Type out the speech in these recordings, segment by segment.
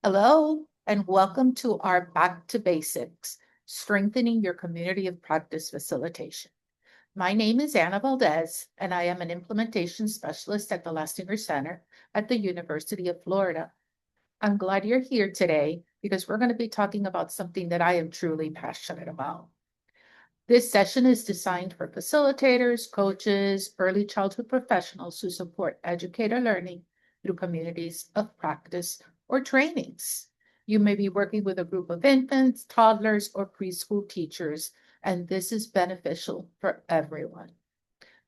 Hello, and welcome to our Back to Basics, Strengthening Your Community of Practice Facilitation. My name is Anna Valdez, and I am an implementation specialist at the Lastinger Center at the University of Florida. I'm glad you're here today because we're going to be talking about something that I am truly passionate about. This session is designed for facilitators, coaches, early childhood professionals who support educator learning through communities of practice or trainings. You may be working with a group of infants, toddlers, or preschool teachers, and this is beneficial for everyone.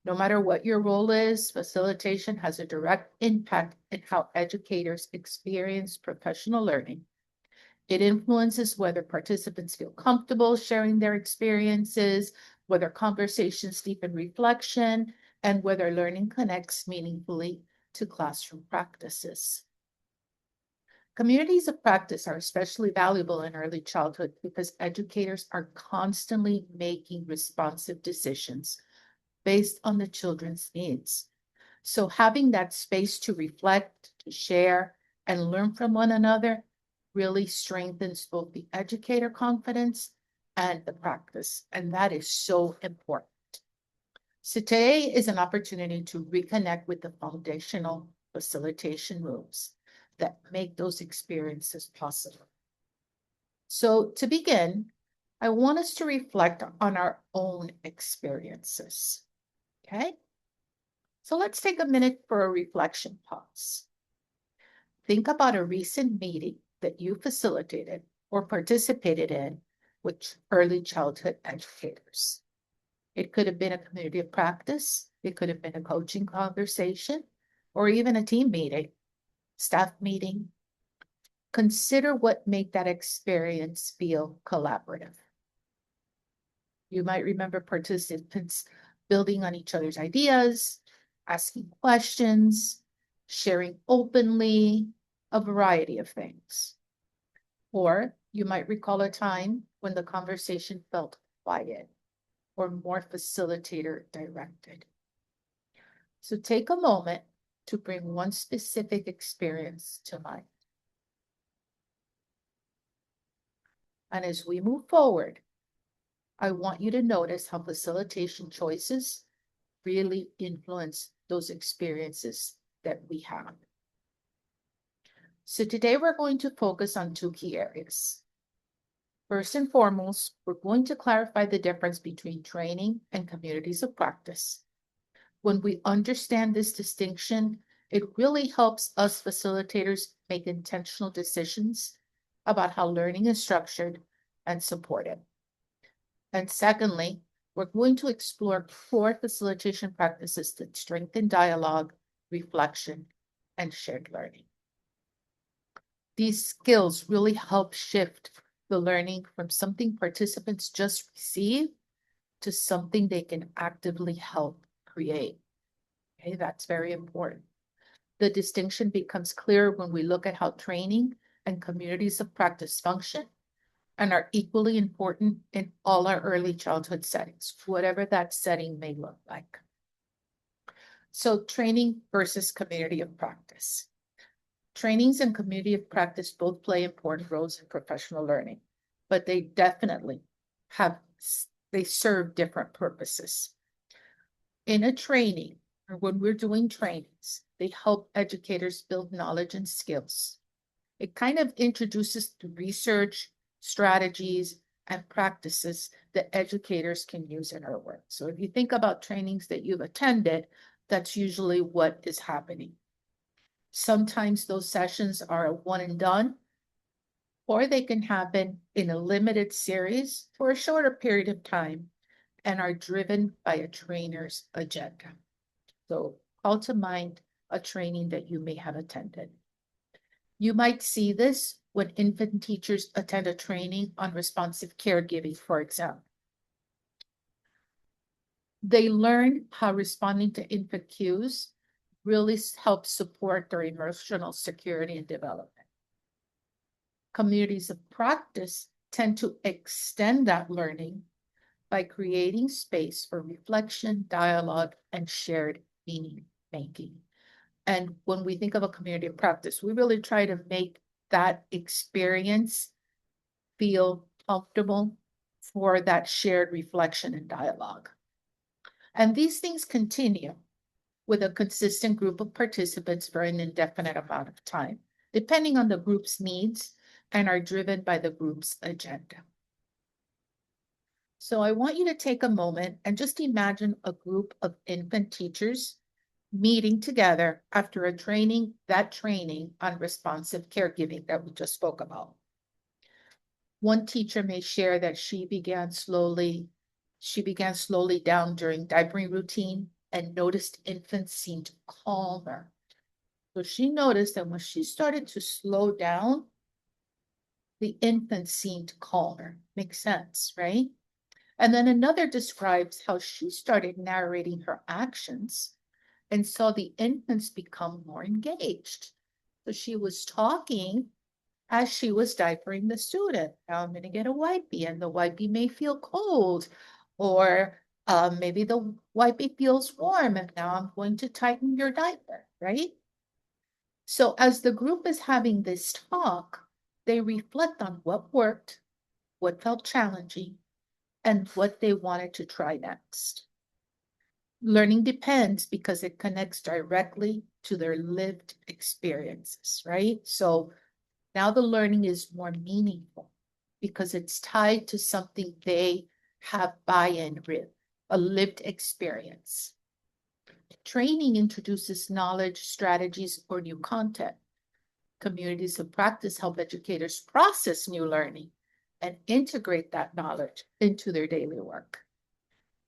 No matter what your role is, facilitation has a direct impact in how educators experience professional learning. It influences whether participants feel comfortable sharing their experiences, whether conversations deepen reflection, and whether learning connects meaningfully to classroom practices. Communities of practice are especially valuable in early childhood because educators are constantly making responsive decisions based on the children's needs. So having that space to reflect, to share, and learn from one another really strengthens both the educator confidence and the practice. And that is so important. So today is an opportunity to reconnect with the foundational facilitation rules that make those experiences possible. So to begin, I want us to reflect on our own experiences. Okay? So let's take a minute for a reflection pause. Think about a recent meeting that you facilitated or participated in with early childhood educators. It could have been a community of practice, it could have been a coaching conversation, or even a team meeting, staff meeting. Consider what made that experience feel collaborative. You might remember participants building on each other's ideas, asking questions, sharing openly, a variety of things. Or you might recall a time when the conversation felt quiet or more facilitator directed. So take a moment to bring one specific experience to mind. And as we move forward, I want you to notice how facilitation choices really influence those experiences that we have. So today we're going to focus on two key areas. First and foremost, we're going to clarify the difference between training and communities of practice. When we understand this distinction, it really helps us facilitators make intentional decisions about how learning is structured and supported. And secondly, we're going to explore core facilitation practices that strengthen dialogue, reflection, and shared learning. These skills really help shift the learning from something participants just receive to something they can actively help create. Okay, that's very important. The distinction becomes clear when we look at how training and communities of practice function and are equally important in all our early childhood settings, whatever that setting may look like. So training versus community of practice. Trainings and community of practice both play important roles in professional learning, but they definitely they serve different purposes. In a training, or when we're doing trainings, they help educators build knowledge and skills. It kind of introduces the research, strategies, and practices that educators can use in our work. So if you think about trainings that you've attended, that's usually what is happening. Sometimes those sessions are a one and done, or they can happen in a limited series for a shorter period of time and are driven by a trainer's agenda. So call to mind a training that you may have attended. You might see this when infant teachers attend a training on responsive caregiving, for example. They learn how responding to infant cues really helps support their emotional security and development. Communities of practice tend to extend that learning by creating space for reflection, dialogue, and shared meaning making. And when we think of a community of practice, we really try to make that experience feel comfortable for that shared reflection and dialogue. And these things continue with a consistent group of participants for an indefinite amount of time, depending on the group's needs, and are driven by the group's agenda. So I want you to take a moment and just imagine a group of infant teachers meeting together after a training on responsive caregiving that we just spoke about. One teacher may share that she began slowly down during diapering routine and noticed infants seemed calmer. So she noticed that when she started to slow down, the infant seemed calmer. Makes sense, right? And then another describes how she started narrating her actions and saw the infants become more engaged. So she was talking as she was diapering the student. Now I'm going to get a wipey, and the wipey may feel cold, or maybe the wipey feels warm, and now I'm going to tighten your diaper, right? So as the group is having this talk, they reflect on what worked, what felt challenging, and what they wanted to try next. Learning depends because it connects directly to their lived experiences, right? So now the learning is more meaningful because it's tied to something they have buy-in with, a lived experience. Training introduces knowledge, strategies, or new content. Communities of practice help educators process new learning and integrate that knowledge into their daily work.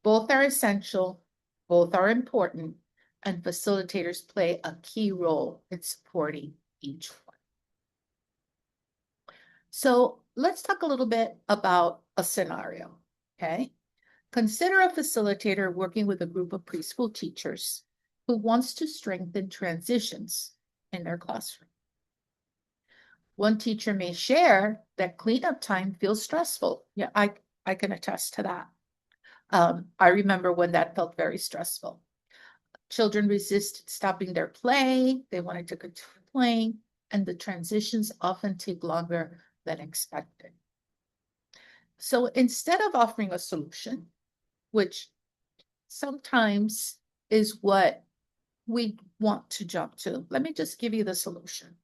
Both are essential, both are important, and facilitators play a key role in supporting each one. So let's talk a little bit about a scenario, okay? Consider a facilitator working with a group of preschool teachers who wants to strengthen transitions in their classroom. One teacher may share that cleanup time feels stressful. Yeah, I can attest to that. I remember when that felt very stressful. Children resisted stopping their play. They wanted to continue playing, and the transitions often take longer than expected. So instead of offering a solution, which sometimes is what we want to jump to, let me just give you the solution.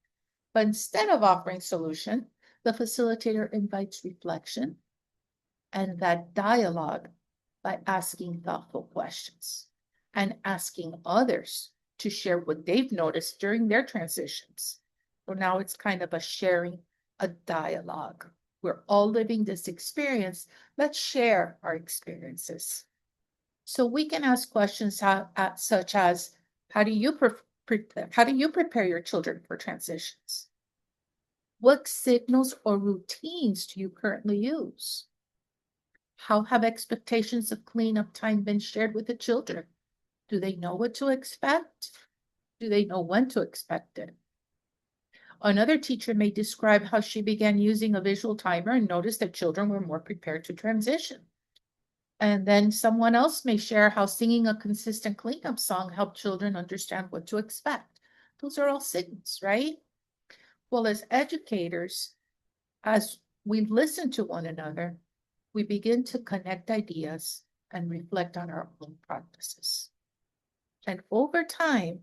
But instead of offering solution, the facilitator invites reflection and that dialogue by asking thoughtful questions and asking others to share what they've noticed during their transitions. So now it's kind of a sharing, a dialogue. We're all living this experience. Let's share our experiences. So we can ask questions such as, how do you prepare your children for transitions? What signals or routines do you currently use? How have expectations of cleanup time been shared with the children? Do they know what to expect? Do they know when to expect it? Another teacher may describe how she began using a visual timer and noticed that children were more prepared to transition. And then someone else may share how singing a consistent cleanup song helped children understand what to expect. Those are all signals, right? Well, as educators, as we listen to one another, we begin to connect ideas and reflect on our own practices. And over time,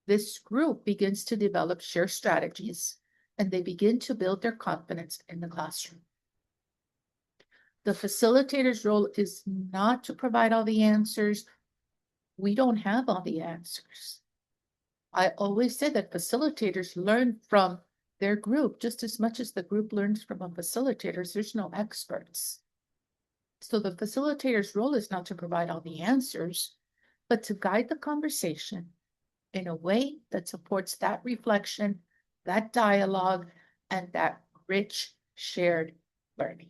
this group begins to develop shared strategies, and they begin to build their confidence in the classroom. The facilitator's role is not to provide all the answers. We don't have all the answers. I always say that facilitators learn from their group just as much as the group learns from a facilitator. There's no experts. So the facilitator's role is not to provide all the answers, but to guide the conversation in a way that supports that reflection, that dialogue, and that rich shared learning.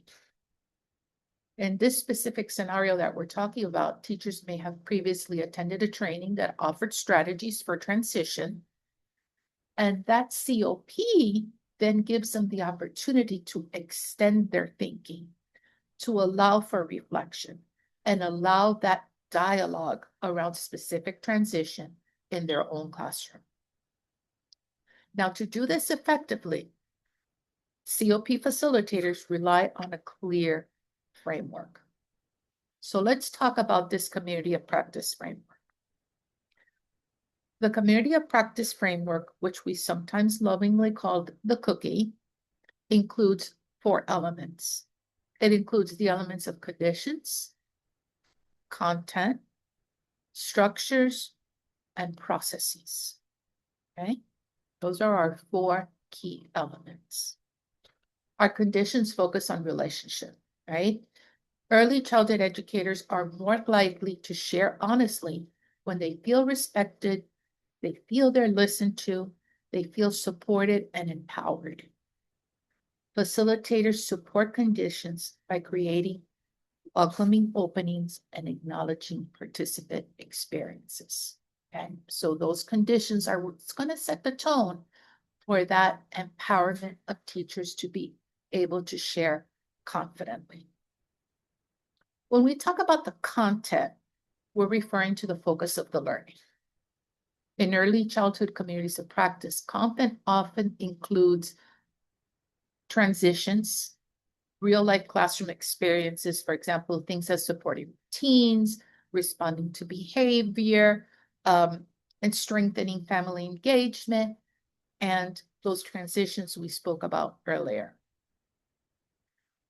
In this specific scenario that we're talking about, teachers may have previously attended a training that offered strategies for transition, and that COP then gives them the opportunity to extend their thinking, to allow for reflection, and allow that dialogue around specific transition in their own classroom. Now, to do this effectively, COP facilitators rely on a clear framework. So let's talk about this community of practice framework. The community of practice framework, which we sometimes lovingly call the cookie, includes 4 elements. It includes the elements of conditions, content, structures, and processes. Okay, those are our 4 key elements. Our conditions focus on relationship, right? Early childhood educators are more likely to share honestly when they feel respected, they feel they're listened to, they feel supported and empowered. Facilitators support conditions by creating welcoming openings and acknowledging participant experiences. Okay, so those conditions are what's going to set the tone for that empowerment of teachers to be able to share confidently. When we talk about the content, we're referring to the focus of the learning. In early childhood communities of practice, content often includes transitions, real-life classroom experiences, for example, things as supporting routines, responding to behavior, and strengthening family engagement, and those transitions we spoke about earlier.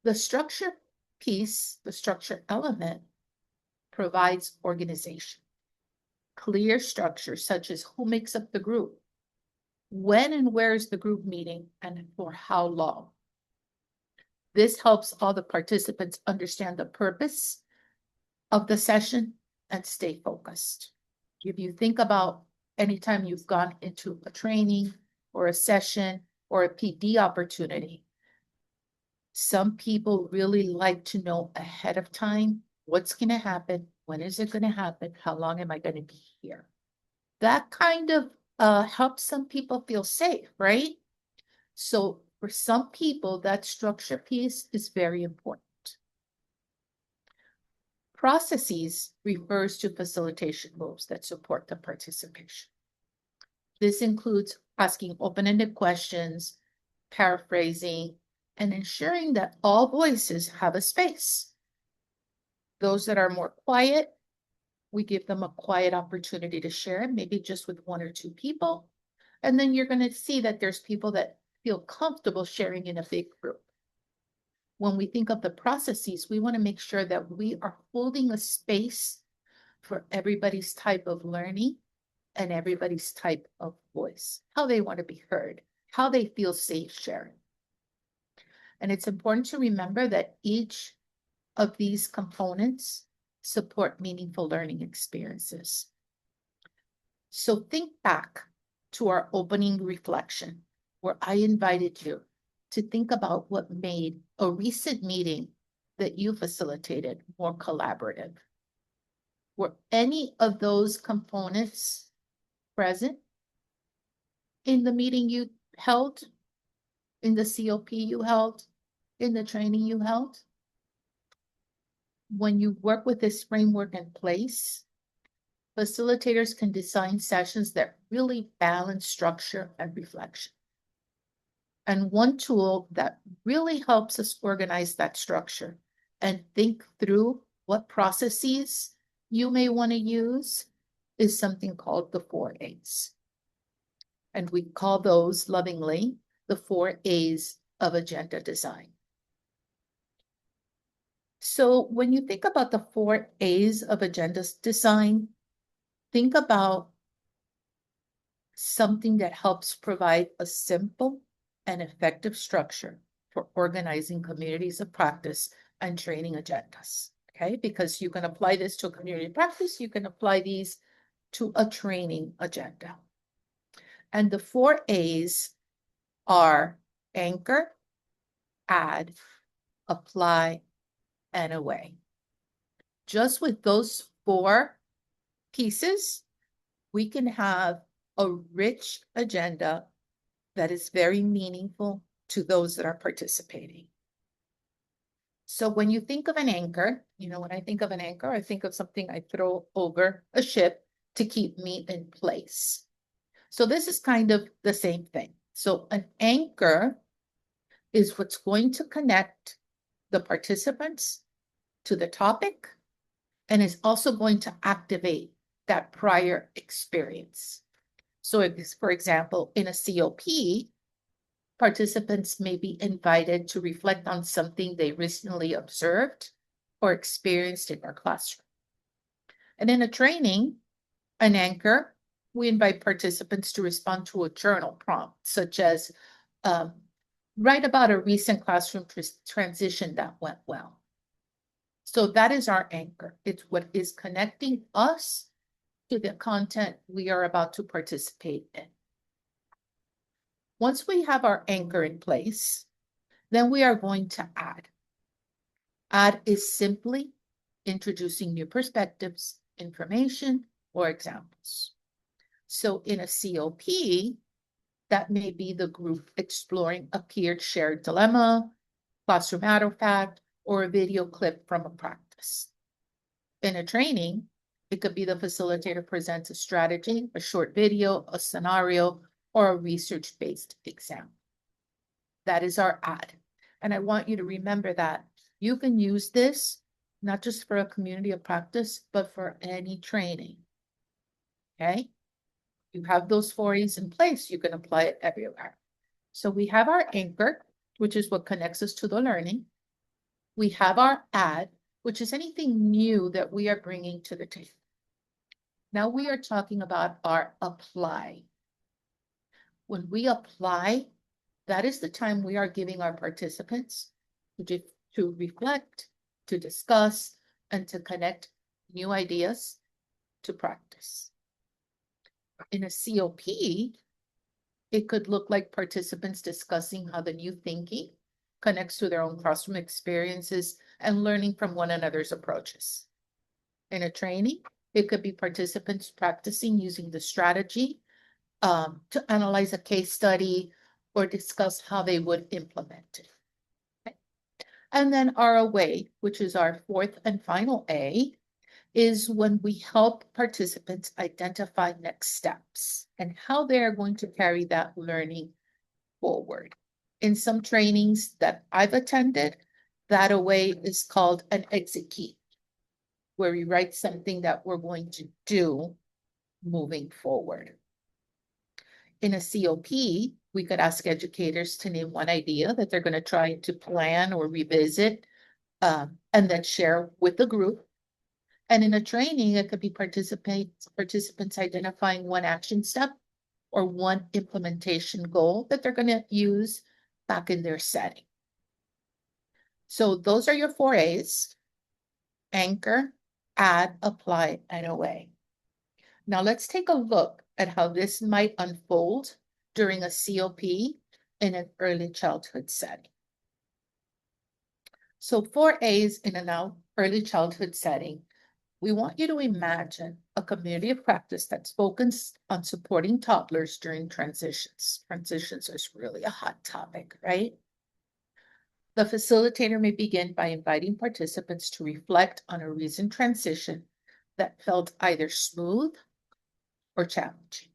The structure piece, the structure element, provides organization. Clear structure, such as who makes up the group, when and where is the group meeting, and for how long. This helps all the participants understand the purpose of the session and stay focused. If you think about anytime you've gone into a training or a session or a PD opportunity, some people really like to know ahead of time what's going to happen, when is it going to happen, how long am I going to be here. That kind of helps some people feel safe, right? So for some people, that structure piece is very important. Processes refers to facilitation moves that support the participation. This includes asking open-ended questions, paraphrasing, and ensuring that all voices have a space. Those that are more quiet, we give them a quiet opportunity to share, maybe just with 1 or 2 people. And then you're going to see that there's people that feel comfortable sharing in a big group. When we think of the processes, we want to make sure that we are holding a space for everybody's type of learning and everybody's type of voice, how they want to be heard, how they feel safe sharing. And it's important to remember that each of these components support meaningful learning experiences. So think back to our opening reflection, where I invited you to think about what made a recent meeting that you facilitated more collaborative. Were any of those components present in the meeting you held, in the COP you held, in the training you held? When you work with this framework in place, facilitators can design sessions that really balance structure and reflection. And one tool that really helps us organize that structure and think through what processes you may want to use is something called the 4 A's. And we call those lovingly the 4 A's of agenda design. So when you think about the 4 A's of agenda design, think about something that helps provide a simple and effective structure for organizing communities of practice and training agendas. Okay, because you can apply this to a community of practice, you can apply these to a training agenda. And the 4 A's are anchor, add, apply, and away. Just with those 4 pieces, we can have a rich agenda that is very meaningful to those that are participating. So when you think of an anchor, when I think of an anchor, I think of something I throw over a ship to keep me in place. So this is kind of the same thing. So an anchor is what's going to connect the participants to the topic and is also going to activate that prior experience. So for example, in a COP, participants may be invited to reflect on something they recently observed or experienced in our classroom. And in a training, an anchor, we invite participants to respond to a journal prompt, such as write about a recent classroom transition that went well. So that is our anchor. It's what is connecting us to the content we are about to participate in. Once we have our anchor in place, then we are going to add. Add is simply introducing new perspectives, information, or examples. So in a COP, that may be the group exploring a peer shared dilemma, classroom artifact, or a video clip from a practice. In a training, it could be the facilitator presents a strategy, a short video, a scenario, or a research-based example. That is our add. And I want you to remember that you can use this not just for a community of practice, but for any training. Okay? You have those 4 A's in place, you can apply it everywhere. So we have our anchor, which is what connects us to the learning. We have our add, which is anything new that we are bringing to the table. Now we are talking about our apply. When we apply, that is the time we are giving our participants to reflect, to discuss, and to connect new ideas to practice. In a COP, it could look like participants discussing how the new thinking connects to their own classroom experiences and learning from one another's approaches. In a training, it could be participants practicing using the strategy to analyze a case study or discuss how they would implement it. Okay. And then our away, which is our 4th and final A, is when we help participants identify next steps and how they are going to carry that learning forward. In some trainings that I've attended, that away is called an execute, where we write something that we're going to do moving forward. In a COP, we could ask educators to name one idea that they're going to try to plan or revisit and then share with the group. And in a training, it could be participants identifying one action step or one implementation goal that they're going to use back in their setting. So those are your 4 A's: anchor, add, apply, and away. Now let's take a look at how this might unfold during a COP in an early childhood setting. So 4 A's in an early childhood setting. We want you to imagine a community of practice that's focused on supporting toddlers during transitions. Transitions is really a hot topic, right? The facilitator may begin by inviting participants to reflect on a recent transition that felt either smooth or challenging.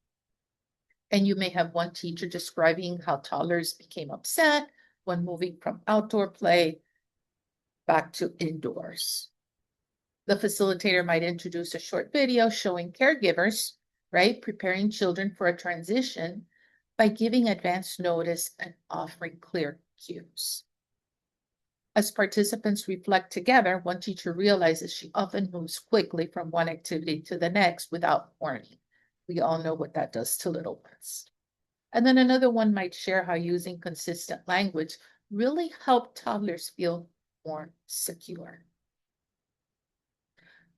And you may have one teacher describing how toddlers became upset when moving from outdoor play back to indoors. The facilitator might introduce a short video showing caregivers, right, preparing children for a transition by giving advance notice and offering clear cues. As participants reflect together, one teacher realizes she often moves quickly from one activity to the next without warning. We all know what that does to little ones. And then another one might share how using consistent language really helped toddlers feel more secure.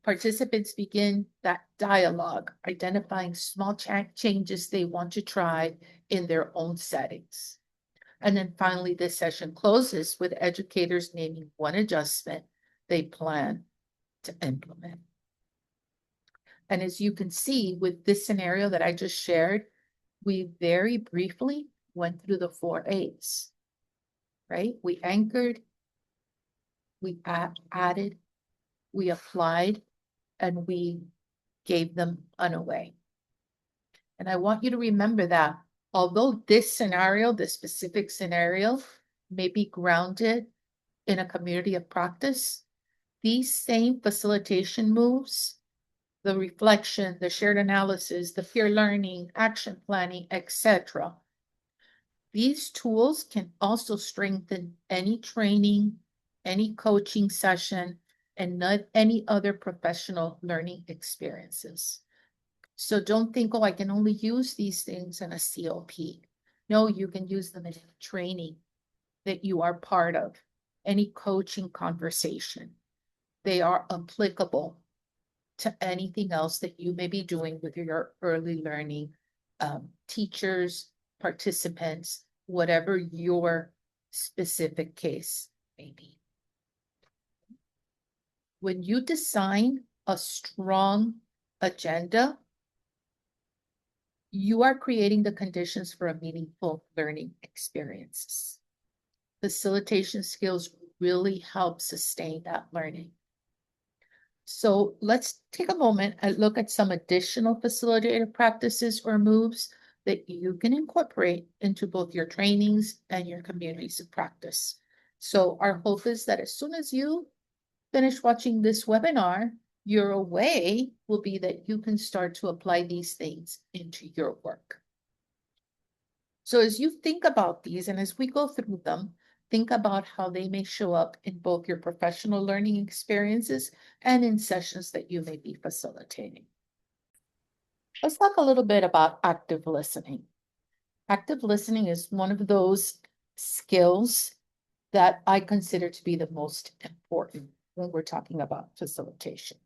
Participants begin that dialogue, identifying small changes they want to try in their own settings. And then finally, this session closes with educators naming one adjustment they plan to implement. And as you can see with this scenario that I just shared, we very briefly went through the 4 A's, right? We anchored, we added, we applied, and we gave them an away. And I want you to remember that although this scenario, this specific scenario, may be grounded in a community of practice, these same facilitation moves, the reflection, the shared analysis, the peer learning, action planning, etc. These tools can also strengthen any training, any coaching session, and not any other professional learning experiences. So don't think, oh, I can only use these things in a COP. No, you can use them in any training that you are part of, any coaching conversation. They are applicable to anything else that you may be doing with your early learning teachers, participants, whatever your specific case may be. When you design a strong agenda, you are creating the conditions for a meaningful learning experiences. Facilitation skills really help sustain that learning. So let's take a moment and look at some additional facilitator practices or moves that you can incorporate into both your trainings and your communities of practice. So our hope is that as soon as you finish watching this webinar, your way will be that you can start to apply these things into your work. So as you think about these and as we go through them, think about how they may show up in both your professional learning experiences and in sessions that you may be facilitating. Let's talk a little bit about active listening. Active listening is one of those skills that I consider to be the most important when we're talking about facilitation.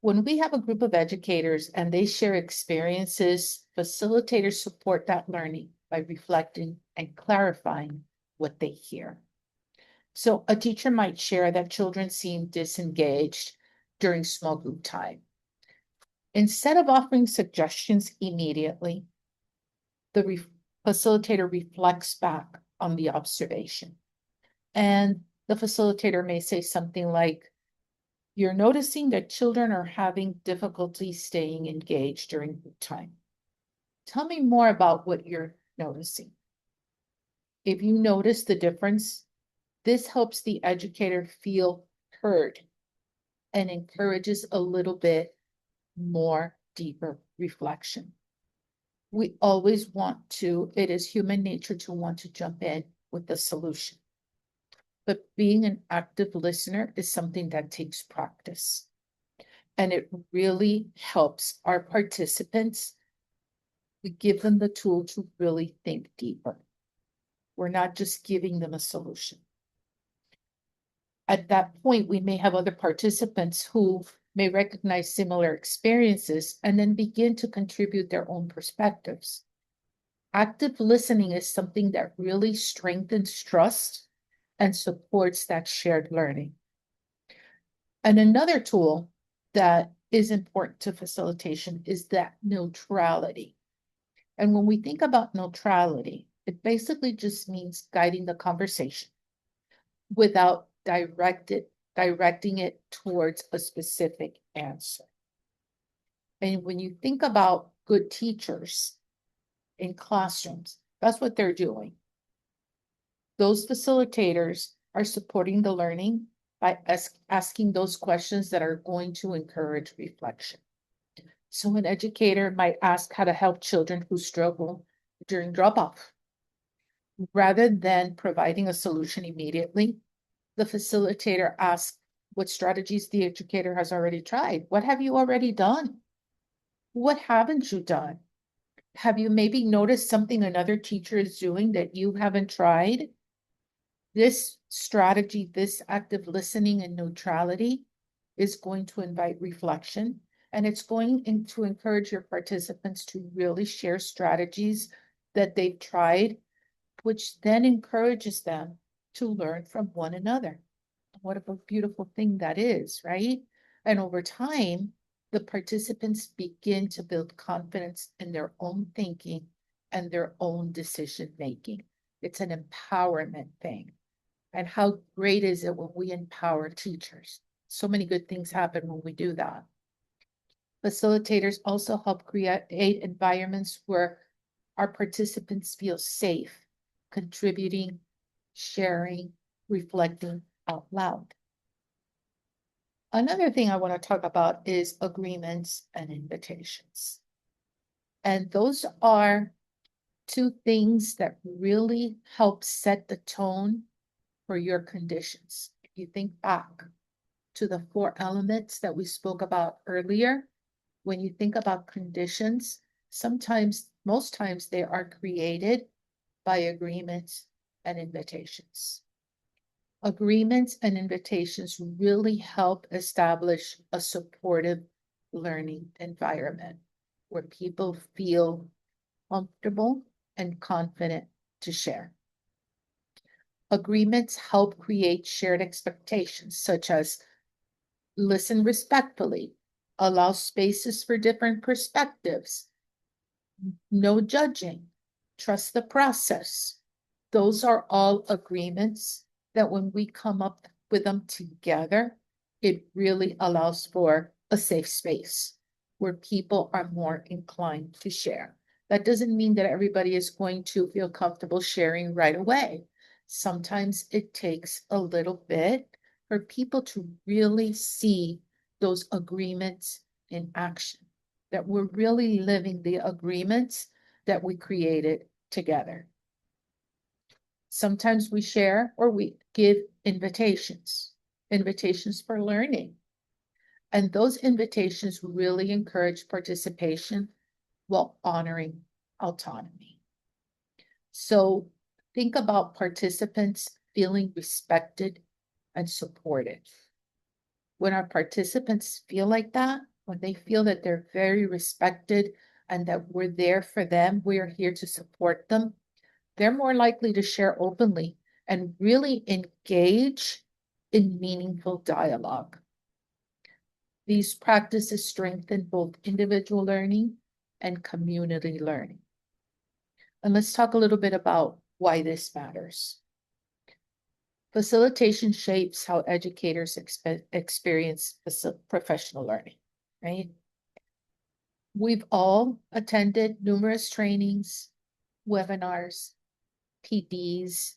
When we have a group of educators and they share experiences, facilitators support that learning by reflecting and clarifying what they hear. So a teacher might share that children seem disengaged during small group time. Instead of offering suggestions immediately, the facilitator reflects back on the observation. And the facilitator may say something like, "You're noticing that children are having difficulty staying engaged during group time. Tell me more about what you're noticing." If you notice the difference, this helps the educator feel heard and encourages a little bit more deeper reflection. We always want to, it is human nature to want to jump in with the solution. But being an active listener is something that takes practice. And it really helps our participants. We give them the tool to really think deeper. We're not just giving them a solution. At that point, we may have other participants who may recognize similar experiences and then begin to contribute their own perspectives. Active listening is something that really strengthens trust and supports that shared learning. And another tool that is important to facilitation is that neutrality. And when we think about neutrality, it basically just means guiding the conversation without directing it towards a specific answer. And when you think about good teachers in classrooms, that's what they're doing. Those facilitators are supporting the learning by asking those questions that are going to encourage reflection. So an educator might ask how to help children who struggle during drop-off. Rather than providing a solution immediately, the facilitator asks what strategies the educator has already tried. What have you already done? What haven't you done? Have you maybe noticed something another teacher is doing that you haven't tried? This strategy, this active listening and neutrality is going to invite reflection, and it's going to encourage your participants to really share strategies that they've tried, which then encourages them to learn from one another. What a beautiful thing that is, right? And over time, the participants begin to build confidence in their own thinking and their own decision making. It's an empowerment thing. And how great is it when we empower teachers? So many good things happen when we do that. Facilitators also help create environments where our participants feel safe, contributing, sharing, reflecting out loud. Another thing I want to talk about is agreements and invitations. And those are two things that really help set the tone for your conditions. If you think back to the 4 elements that we spoke about earlier, when you think about conditions, sometimes, most times they are created by agreements and invitations. Agreements and invitations really help establish a supportive learning environment where people feel comfortable and confident to share. Agreements help create shared expectations, such as listen respectfully, allow spaces for different perspectives, no judging, trust the process. Those are all agreements that when we come up with them together, it really allows for a safe space where people are more inclined to share. That doesn't mean that everybody is going to feel comfortable sharing right away. Sometimes it takes a little bit for people to really see those agreements in action, that we're really living the agreements that we created together. Sometimes we share or we give invitations for learning. And those invitations really encourage participation while honoring autonomy. So think about participants feeling respected and supported. When our participants feel like that, when they feel that they're very respected and that we're there for them, we are here to support them, they're more likely to share openly and really engage in meaningful dialogue. These practices strengthen both individual learning and community learning. And let's talk a little bit about why this matters. Facilitation shapes how educators experience professional learning, right? We've all attended numerous trainings, webinars, PDs,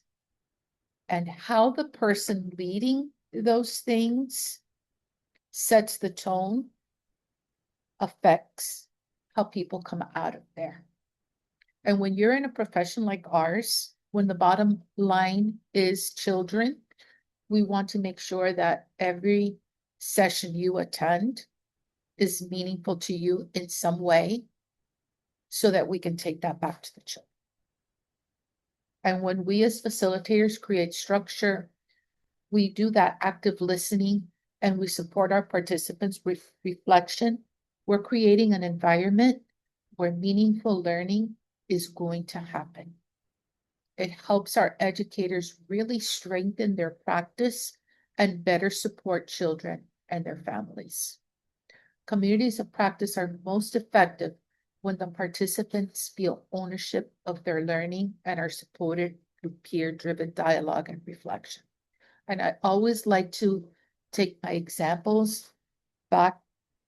and how the person leading those things sets the tone, affects how people come out of there. And when you're in a profession like ours, when the bottom line is children, we want to make sure that every session you attend is meaningful to you in some way so that we can take that back to the children. And when we as facilitators create structure, we do that active listening and we support our participants with reflection, we're creating an environment where meaningful learning is going to happen. It helps our educators really strengthen their practice and better support children and their families. Communities of practice are most effective when the participants feel ownership of their learning and are supported through peer-driven dialogue and reflection. And I always like to take my examples back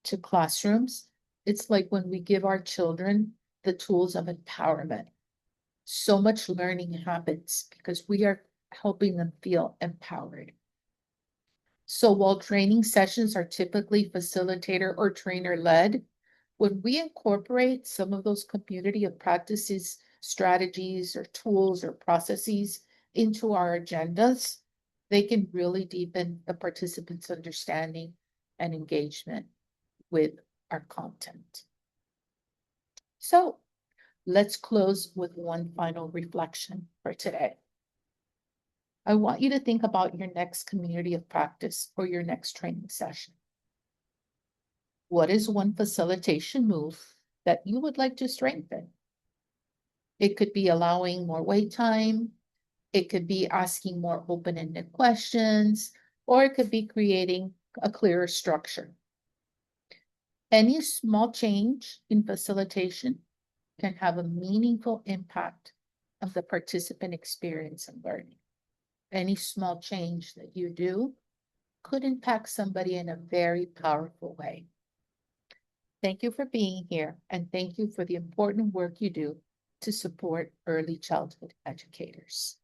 to classrooms. It's like when we give our children the tools of empowerment. So much learning happens because we are helping them feel empowered. So while training sessions are typically facilitator or trainer led, when we incorporate some of those community of practices, strategies or tools or processes into our agendas, they can really deepen the participants' understanding and engagement with our content. So let's close with one final reflection for today. I want you to think about your next community of practice or your next training session. What is one facilitation move that you would like to strengthen? It could be allowing more wait time. It could be asking more open-ended questions, or it could be creating a clearer structure. Any small change in facilitation can have a meaningful impact on the participant experience and learning. Any small change that you do could impact somebody in a very powerful way. Thank you for being here, and thank you for the important work you do to support early childhood educators.